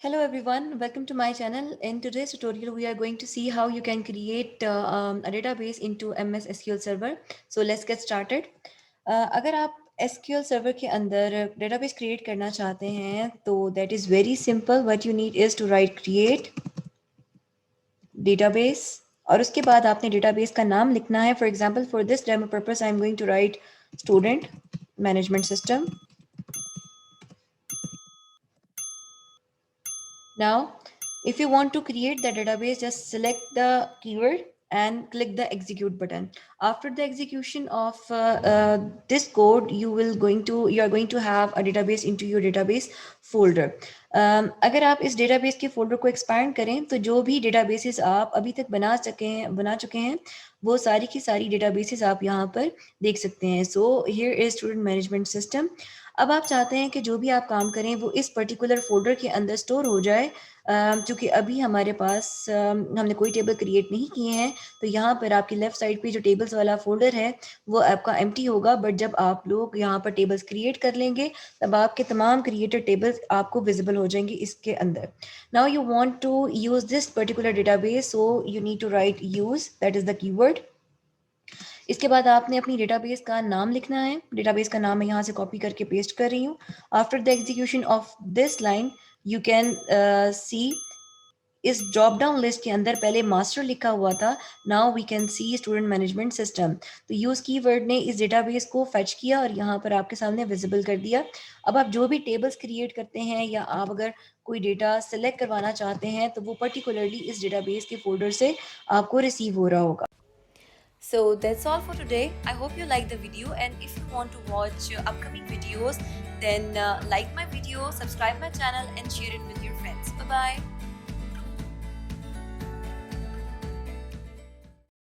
Hello everyone, welcome to my channel. In today's tutorial, we are going to see how you can create a database into MS SQL Server. So let's get started. अगर आप SQL Server के अंदर database create करना चाहते हैं, तो that is very simple. What you need is to write create database और उसके बाद आपने database का नाम लिखना है. For example, for this demo purpose, I am going to write student management system. Now, if you want to create the database, just select the keyword and click the execute button. After the execution of this code, you are going to have a database into your database folder. अगर आप इस database के folder को expand करें, तो जो भी databases आप अभी तक बना चुके हैं, वो सारी की सारी databases आप यहाँ पर देख सकते हैं. So here is student management system. अब आप चाहते हैं कि जो भी आप काम करें वो इस पर्टिकुलर फोल्डर के अंदर स्टोर हो जाए. क्योंकि अभी हमारे पास हमने कोई टेबल क्रिएट नहीं किए हैं, तो यहाँ पर आपकी लेफ्ट साइड पे जो टेबल्स वाला फोल्डर है वो आपका एम्प्टी होगा. बट जब आप लोग यहाँ पर टेबल्स क्रिएट कर लेंगे, तब आपके तमाम क्रिएटेड टेबल्स आपको विजिबल हो जाएंगे इसके अंदर. Now you want to use this particular database, so you need to write use, that is the keyword. इसके बाद आपने अपनी डेटाबेस का नाम लिखना है. डेटाबेस का नाम मैं यहाँ से कॉपी करके पेस्ट कर रही हूँ. After the execution of this line you can see इस ड्रॉप डाउन लिस्ट के अंदर पहले मास्टर लिखा हुआ था. Now we can see student management system. तो यूज कीवर्ड ने इस डेटाबेस को फेच किया और यहाँ पर आपके सामने विजिबल कर दिया. अब आप जो भी टेबल्स क्रिएट करते हैं या आप अगर कोई डेटा सेलेक्ट करवाना चाहते हैं, तो वो पर्टिकुलरली इस डेटाबेस के फोल्डर से आपको रिसीव हो रहा होगा. So that's all for today. I hope you like the video, and if you want to watch upcoming videos, then like my video, subscribe my channel and share it with your friends. Bye bye.